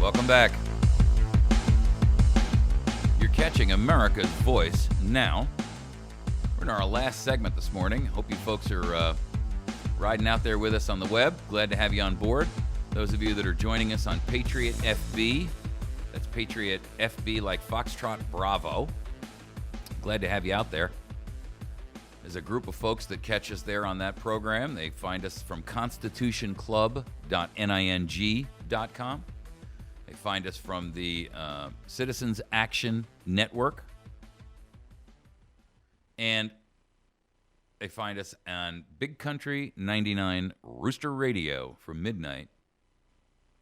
Welcome back. You're catching America's Voice now. We're in our last segment this morning. Hope you folks are riding out there with us on the web. Glad to have you on board. Those of you that are joining us on Patriot FB, that's Patriot FB like Foxtrot Bravo. Glad to have you out there. There's a group of folks that catch us there on that program. They find us from constitutionclub.ning.com. They find us from the Citizens Action Network. And they find us on Big Country 99 Rooster Radio from midnight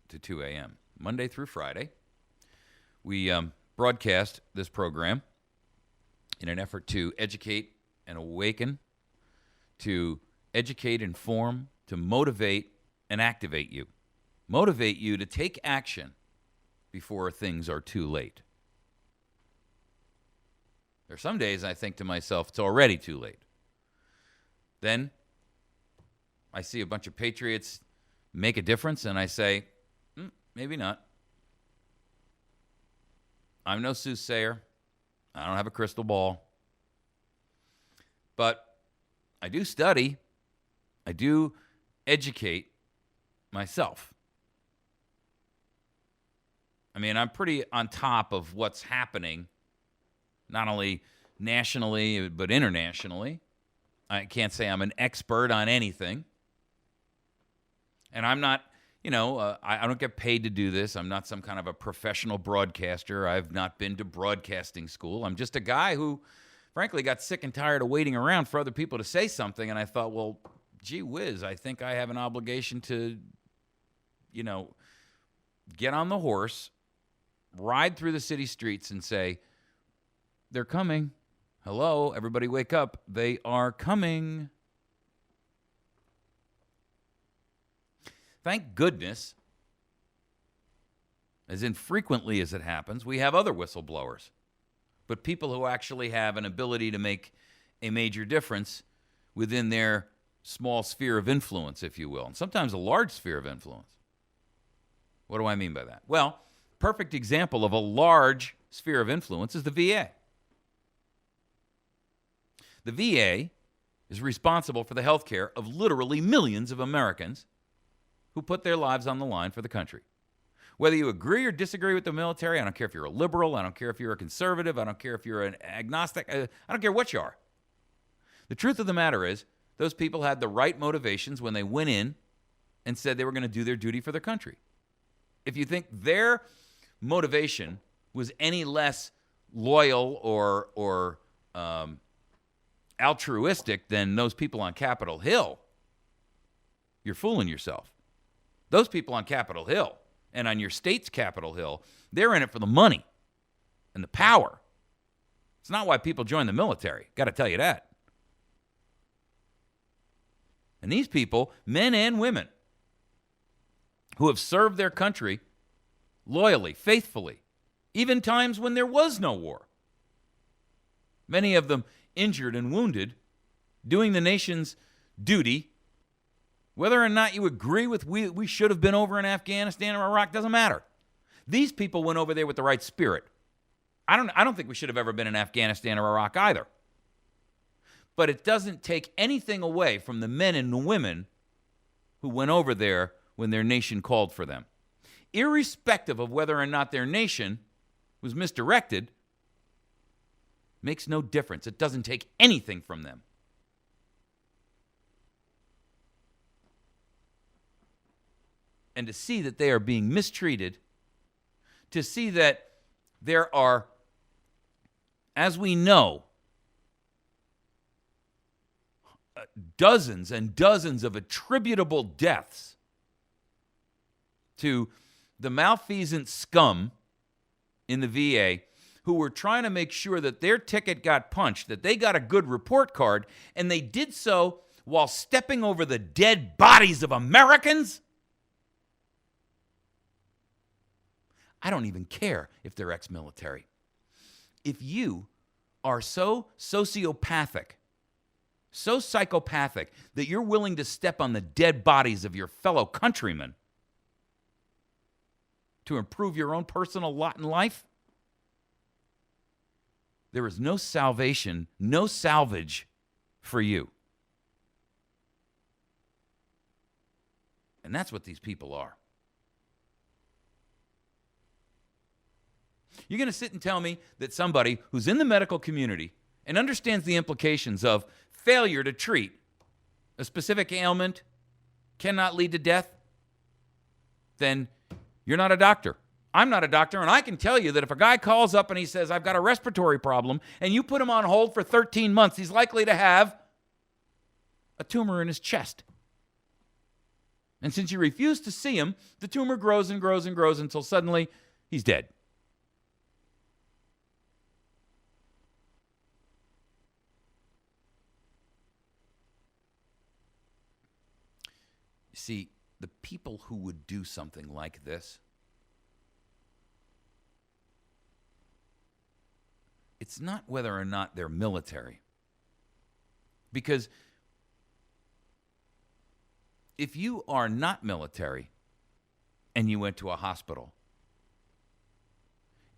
to 2 a.m., Monday through Friday. We broadcast this program in an effort to educate and awaken, to educate, inform, to motivate and activate you. Motivate you to take action before things are too late. There are some days I think to myself, it's already too late. Then I see a bunch of patriots make a difference, and I say, maybe not. I'm no soothsayer. I don't have a crystal ball. But I do study. I do educate myself. I mean, I'm pretty on top of what's happening, not only nationally, but internationally. I can't say I'm an expert on anything. And I'm not, I don't get paid to do this. I'm not some kind of a professional broadcaster. I've not been to broadcasting school. I'm just a guy who, frankly, got sick and tired of waiting around for other people to say something. And I thought, well, gee whiz, I think I have an obligation to, get on the horse, ride through the city streets and say, they're coming. Hello, everybody wake up. They are coming. Thank goodness, as infrequently as it happens, we have other whistleblowers. But people who actually have an ability to make a major difference within their small sphere of influence, if you will, and sometimes a large sphere of influence. What do I mean by that? Well, perfect example of a large sphere of influence is the VA. The VA is responsible for the health care of literally millions of Americans who put their lives on the line for the country. Whether you agree or disagree with the military, I don't care if you're a liberal, I don't care if you're a conservative, I don't care if you're an agnostic, I don't care what you are. The truth of the matter is, those people had the right motivations when they went in and said they were going to do their duty for their country. If you think their motivation was any less loyal or altruistic than those people on Capitol Hill, you're fooling yourself. Those people on Capitol Hill and on your state's Capitol Hill, they're in it for the money and the power. It's not why people join the military. Got to tell you that. And these people, men and women, who have served their country loyally, faithfully, even times when there was no war. Many of them injured and wounded, doing the nation's duty. Whether or not you agree with we should have been over in Afghanistan or Iraq doesn't matter. These people went over there with the right spirit. I don't think we should have ever been in Afghanistan or Iraq either. But it doesn't take anything away from the men and the women who went over there when their nation called for them. Irrespective of whether or not their nation was misdirected, makes no difference. It doesn't take anything from them. And to see that they are being mistreated, to see that there are, as we know, dozens and dozens of attributable deaths to the malfeasant scum in the VA who were trying to make sure that their ticket got punched, that they got a good report card, and they did so while stepping over the dead bodies of Americans. I don't even care if they're ex-military. If you are so sociopathic, so psychopathic that you're willing to step on the dead bodies of your fellow countrymen, to improve your own personal lot in life, there is no salvation, no salvage for you. And that's what these people are. You're going to sit and tell me that somebody who's in the medical community and understands the implications of failure to treat a specific ailment cannot lead to death, then you're not a doctor. I'm not a doctor, and I can tell you that if a guy calls up and he says, I've got a respiratory problem, and you put him on hold for 13 months, he's likely to have a tumor in his chest. And since you refuse to see him, the tumor grows and grows and grows until suddenly he's dead. See, the people who would do something like this, it's not whether or not they're military. Because if you are not military and you went to a hospital,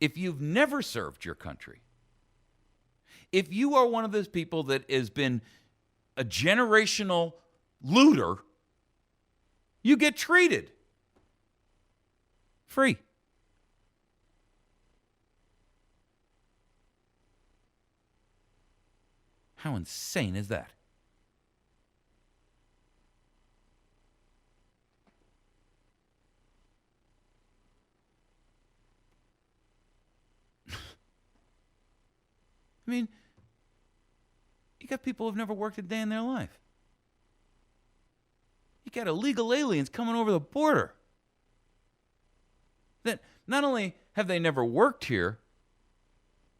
if you've never served your country, if you are one of those people that has been a generational looter, you get treated free. How insane is that? I mean, you got people who've never worked a day in their life. You got illegal aliens coming over the border that not only have they never worked here,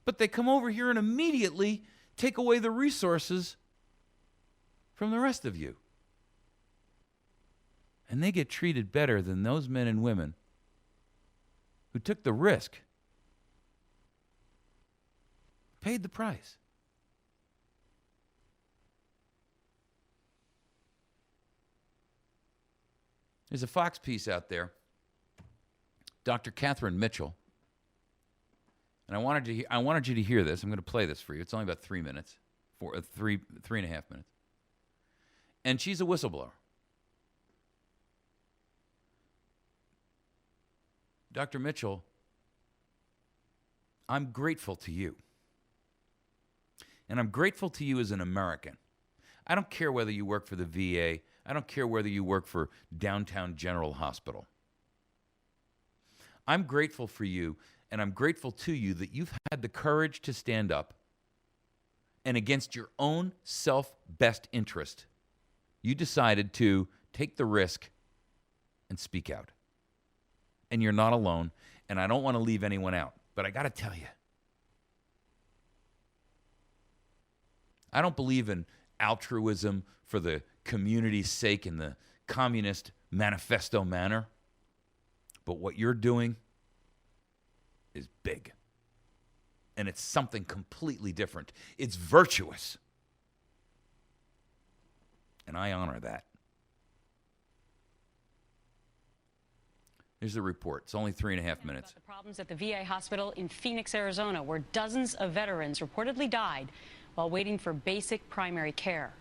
but they come over here and immediately take away the resources from the rest of you. And they get treated better than those men and women who took the risk, paid the price. There's a Fox piece out there, Dr. Catherine Mitchell, and I wanted you to hear this. I'm going to play this for you. It's only about 3 minutes, three and a half minutes. And she's a whistleblower. Dr. Mitchell, I'm grateful to you. And I'm grateful to you as an American. I don't care whether you work for the VA. I don't care whether you work for Downtown General Hospital. I'm grateful for you, and I'm grateful to you that you've had the courage to stand up and against your own self-best interest, you decided to take the risk and speak out. And you're not alone, and I don't want to leave anyone out, but I got to tell you, I don't believe in altruism for the community's sake in the communist manifesto manner, but what you're doing is big. And it's something completely different. It's virtuous. And I honor that. Here's the report. It's only 3.5 minutes. About the problems at the VA hospital in Phoenix, Arizona, where dozens of veterans reportedly died while waiting for basic primary care.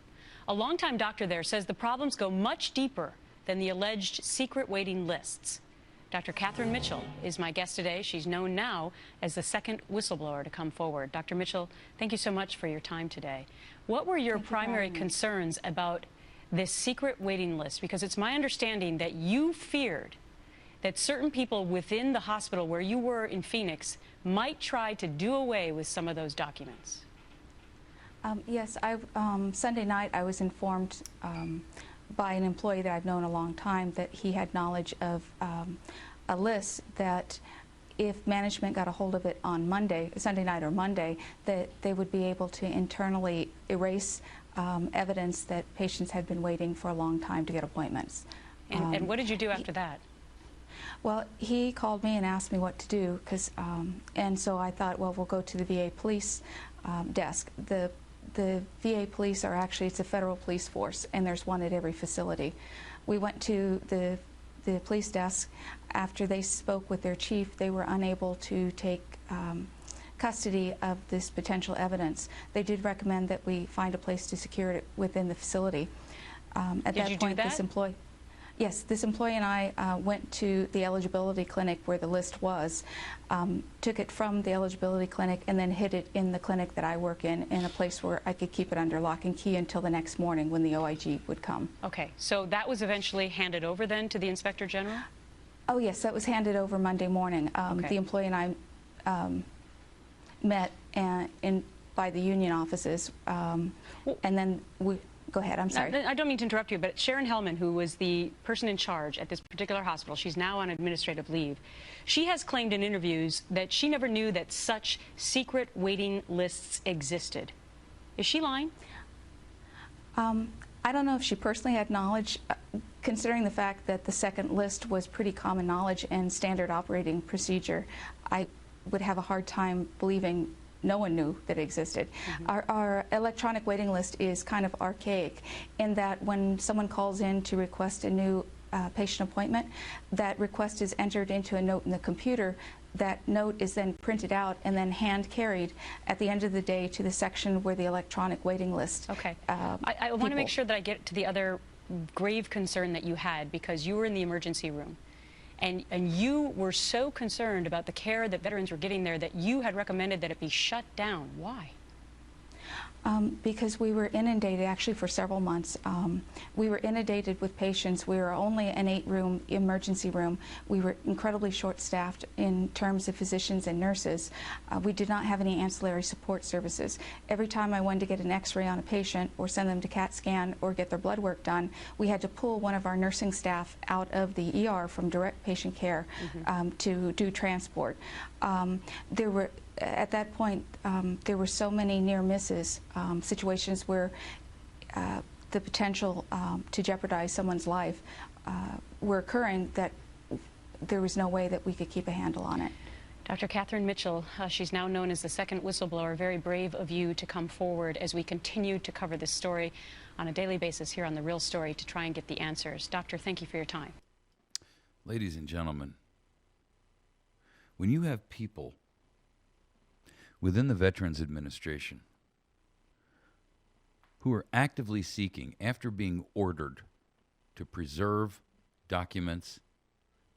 A longtime doctor there says the problems go much deeper than the alleged secret waiting lists. Dr. Catherine Mitchell is my guest today. She's known now as the second whistleblower to come forward. Dr. Mitchell, thank you so much for your time today. What were your primary concerns about this secret waiting list? Because it's my understanding that you feared that certain people within the hospital where you were in Phoenix might try to do away with some of those documents. Yes, Sunday night I was informed by an employee that I've known a long time that he had knowledge of a list that if management got a hold of it on Monday, Sunday night or Monday, that they would be able to internally erase evidence that patients had been waiting for a long time to get appointments. And what did you do after that? Well, he called me and asked me what to do, and so I thought, well, we'll go to the VA police desk. The VA police are actually, it's a federal police force, and there's one at every facility. We went to the the police desk, after they spoke with their chief, they were unable to take custody of this potential evidence. They did recommend that we find a place to secure it within the facility. At that point, this employee, yes, this employee and I went to the eligibility clinic where the list was, took it from the eligibility clinic, and then hid it in the clinic that I work in a place where I could keep it under lock and key until the next morning when the OIG would come. Okay, so that was eventually handed over then to the Inspector General? Oh yes, that was handed over Monday morning. Okay. The employee and I met by the union offices, and then we. Go ahead, I'm sorry. I don't mean to interrupt you, but Sharon Hellman, who was the person in charge at this particular hospital, she's now on administrative leave. She has claimed in interviews that she never knew that such secret waiting lists existed. Is she lying? I don't know if she personally had knowledge, considering the fact that the second list was pretty common knowledge and standard operating procedure. I would have a hard time believing no one knew that it existed. Our electronic waiting list is kind of archaic in that when someone calls in to request a new patient appointment, that request is entered into a note in the computer. That note is then printed out and then hand carried at the end of the day to the section where the electronic waiting list. Okay. I want to make sure that I get to the other grave concern that you had, because you were in the emergency room. And you were so concerned about the care that veterans were getting there that you had recommended that it be shut down. Why? Because we were inundated, actually for several months. We were inundated with patients. We were only an 8-room emergency room. We were incredibly short-staffed in terms of physicians and nurses. We did not have any ancillary support services. Every time I wanted to get an x-ray on a patient or send them to CAT scan or get their blood work done, we had to pull one of our nursing staff out of the ER from direct patient care to do transport. At that point, there were so many near misses, situations where the potential to jeopardize someone's life were occurring, that there was no way that we could keep a handle on it. Dr. Catherine Mitchell, she's now known as the second whistleblower. Very brave of you to come forward as we continue to cover this story on a daily basis here on The Real Story to try and get the answers. Doctor, thank you for your time. Ladies and gentlemen, when you have people within the Veterans Administration who are actively seeking, after being ordered, to preserve documents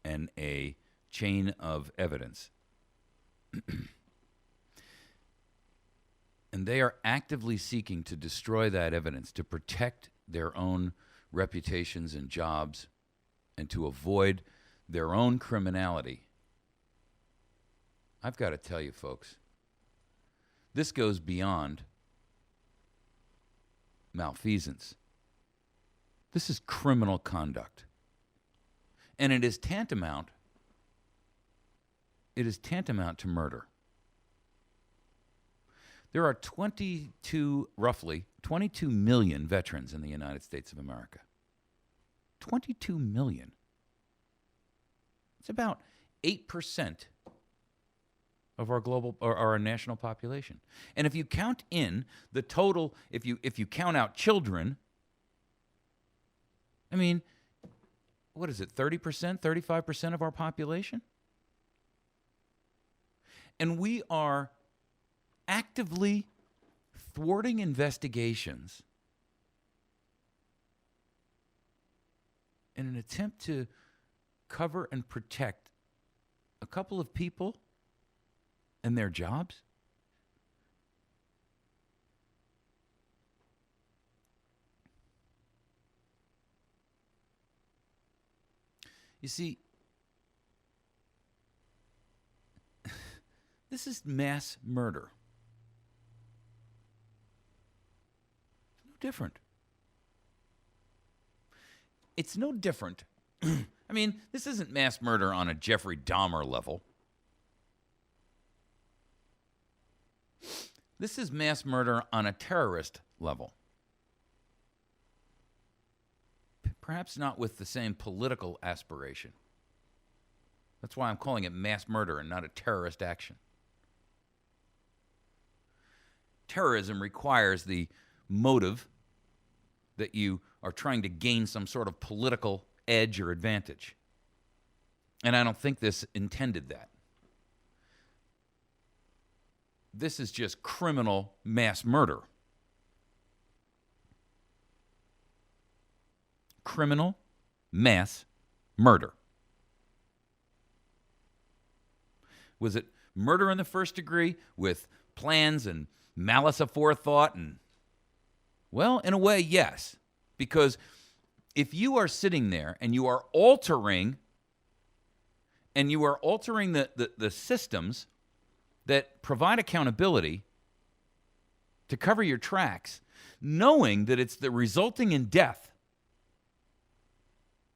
and a chain of evidence, and they are actively seeking to destroy that evidence to protect their own reputations and jobs and to avoid their own criminality, I've got to tell you, folks, this goes beyond malfeasance. This is criminal conduct. And it is tantamount to murder. There are roughly 22 million veterans in the United States of America. 22 million. It's about 8% of our global or our national population. And if you count in the total, if you count out children, I mean, what is it, 30%, 35% of our population? And we are actively thwarting investigations in an attempt to cover and protect a couple of people and their jobs? You see, this is mass murder. No different. It's no different. I mean, this isn't mass murder on a Jeffrey Dahmer level. This is mass murder on a terrorist level. Perhaps not with the same political aspiration. That's why I'm calling it mass murder and not a terrorist action. Terrorism requires the motive that you are trying to gain some sort of political edge or advantage. And I don't think this intended that. This is just criminal mass murder. Criminal mass murder. Was it murder in the first degree with plans and malice aforethought? And, well, in a way, yes. Because if you are sitting there and you are altering the systems that provide accountability to cover your tracks, knowing that it's the resulting in death,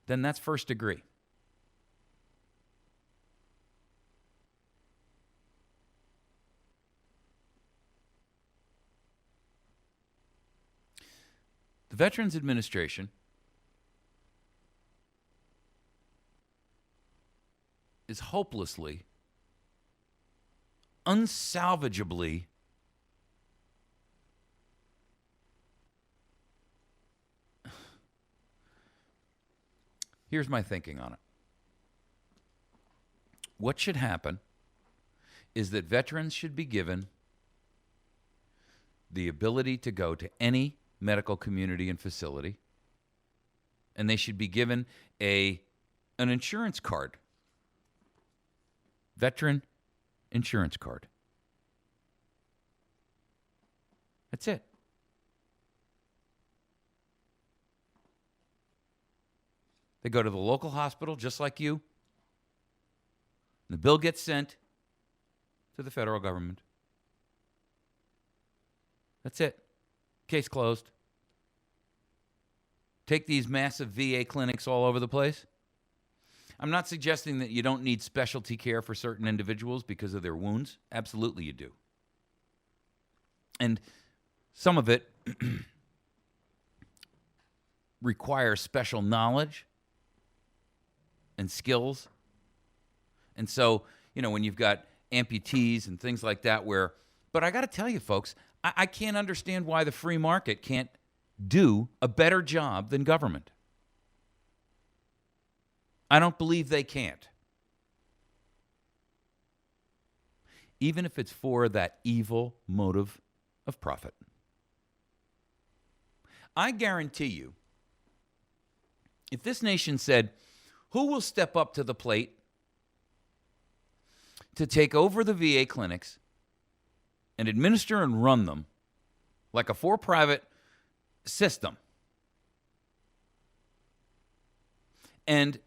then that's first degree. The Veterans Administration is hopelessly, unsalvageably here's my thinking on it. What should happen is that veterans should be given the ability to go to any medical community and facility, and they should be given an insurance card. Veteran insurance card. That's it. They go to the local hospital just like you. The bill gets sent to the federal government. That's it. Case closed. Take these massive VA clinics all over the place. I'm not suggesting that you don't need specialty care for certain individuals because of their wounds. Absolutely you do. And some of it requires special knowledge and skills. And so, when you've got amputees and things like that but I got to tell you, folks, I can't understand why the free market can't do a better job than government. I don't believe they can't. Even if it's for that evil motive of profit. I guarantee you, if this nation said, who will step up to the plate to take over the VA clinics and administer and run them like a for-profit system, and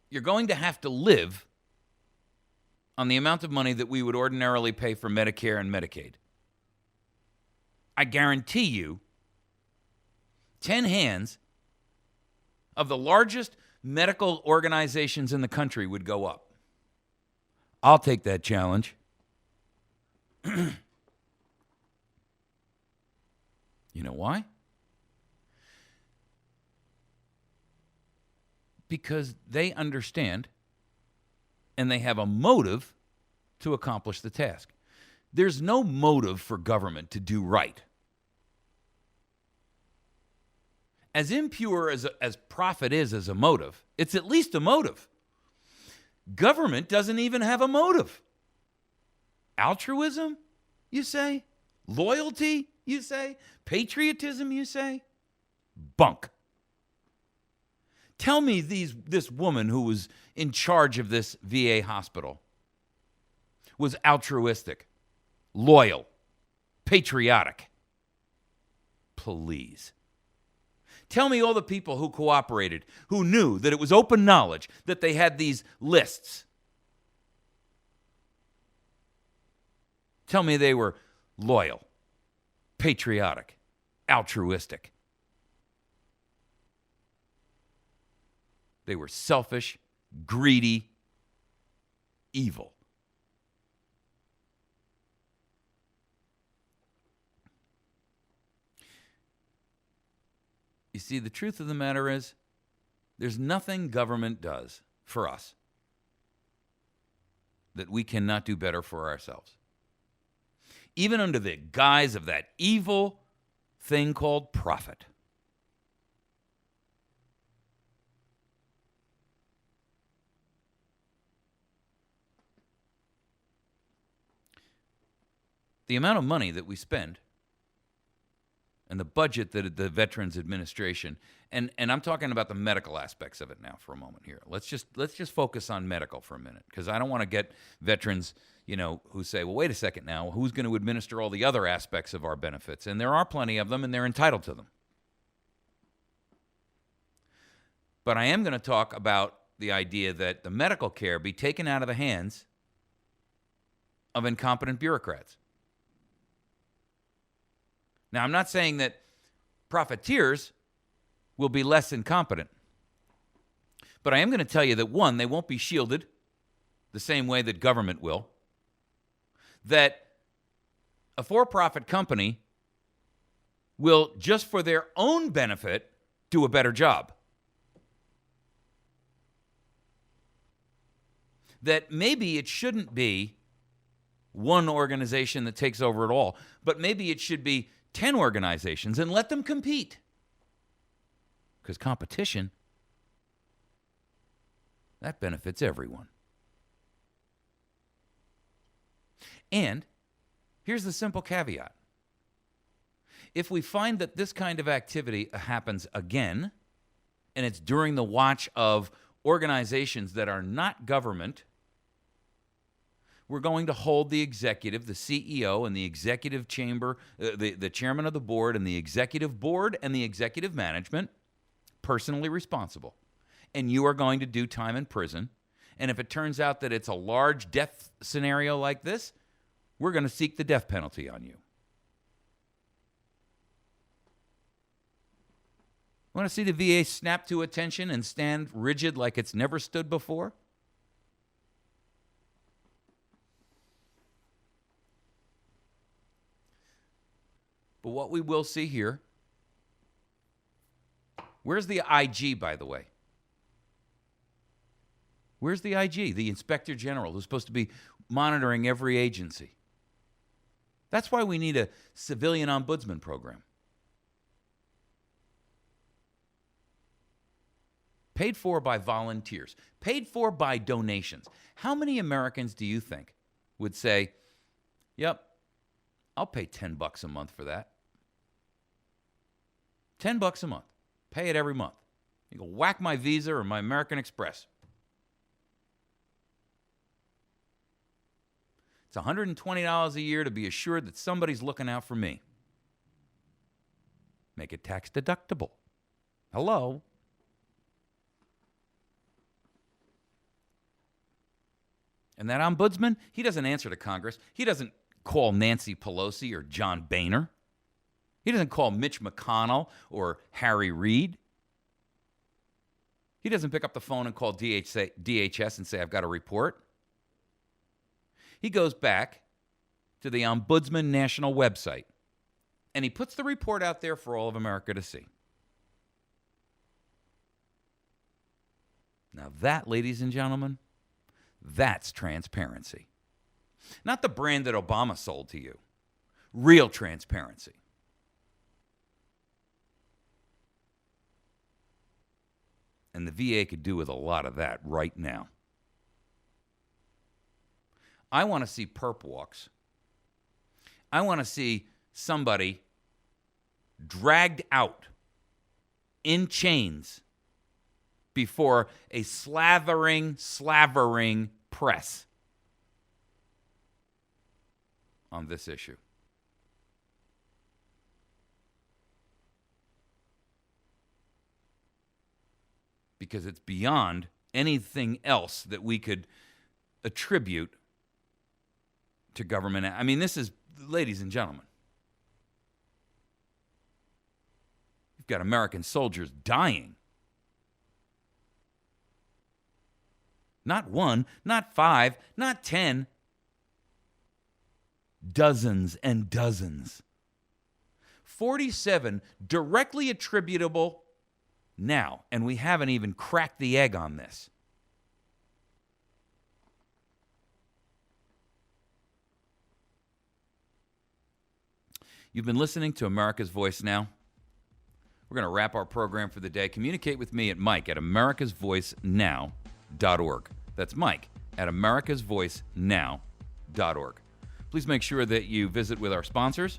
you're going to have to live on the amount of money that we would ordinarily pay for Medicare and Medicaid, I guarantee you 10 hands of the largest medical organizations in the country would go up. I'll take that challenge. You know why? Because they understand and they have a motive to accomplish the task. There's no motive for government to do right. As impure as profit is as a motive, it's at least a motive. Government doesn't even have a motive. Altruism, you say? Loyalty, you say? Patriotism, you say? Bunk. Tell me this woman who was in charge of this VA hospital was altruistic, loyal, patriotic. Please. Tell me all the people who cooperated, who knew that it was open knowledge that they had these lists. Tell me they were loyal, patriotic, altruistic. They were selfish, greedy, evil. You see, the truth of the matter is, there's nothing government does for us that we cannot do better for ourselves. Even under the guise of that evil thing called profit. the amount of money that we spend and the budget that the Veterans Administration, and I'm talking about the medical aspects of it now for a moment here. Let's just focus on medical for a minute, because I don't want to get veterans, who say, well, wait a second now, who's going to administer all the other aspects of our benefits? And there are plenty of them, and they're entitled to them. But I am going to talk about the idea that the medical care be taken out of the hands of incompetent bureaucrats. Now, I'm not saying that profiteers will be less incompetent, but I am going to tell you that, one, they won't be shielded the same way that government will, that a for-profit company will, just for their own benefit, do a better job. That maybe it shouldn't be one organization that takes over it all, but maybe it should be 10 organizations, and let them compete. Because competition, that benefits everyone. And here's the simple caveat. If we find that this kind of activity happens again, and it's during the watch of organizations that are not government, we're going to hold the executive, the CEO, and the executive chamber, the chairman of the board, and the executive board, and the executive management personally responsible. And you are going to do time in prison. And if it turns out that it's a large death scenario like this, we're going to seek the death penalty on you. Want to see the VA snap to attention and stand rigid like it's never stood before? But what we will see here, where's the IG, by the way? Where's the IG, the Inspector General, who's supposed to be monitoring every agency? That's why we need a civilian ombudsman program. Paid for by volunteers, paid for by donations. How many Americans do you think would say, yep, I'll pay $10 a month for that? $10 a month. Pay it every month. You go whack my Visa or my American Express. It's $120 a year to be assured that somebody's looking out for me. Make it tax deductible. Hello? And that ombudsman, he doesn't answer to Congress. He doesn't call Nancy Pelosi or John Boehner. He doesn't call Mitch McConnell or Harry Reid. He doesn't pick up the phone and call DHS and say, I've got a report. He goes back to the Ombudsman National website, and he puts the report out there for all of America to see. Now that, ladies and gentlemen, that's transparency. Not the brand that Obama sold to you. Real transparency. And the VA could do with a lot of that right now. I want to see perp walks. I want to see somebody dragged out in chains before a slavering press on this issue. Because it's beyond anything else that we could attribute to government. I mean, this is, ladies and gentlemen, you've got American soldiers dying. Not one, not 5, not 10. Dozens and dozens. 47 directly attributable now, and we haven't even cracked the egg on this. You've been listening to America's Voice Now. We're going to wrap our program for the day. Communicate with me at Mike at americasvoicenow.org. That's Mike at americasvoicenow.org. Please make sure that you visit with our sponsors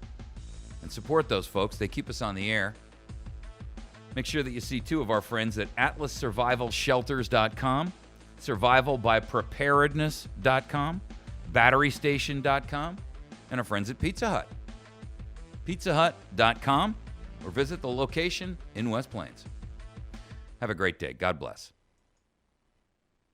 and support those folks. They keep us on the air. Make sure that you see two of our friends at AtlasSurvivalShelters.com, SurvivalByPreparedness.com, BatteryStation.com, and our friends at Pizza Hut. PizzaHut.com, or visit the location in West Plains. Have a great day. God bless.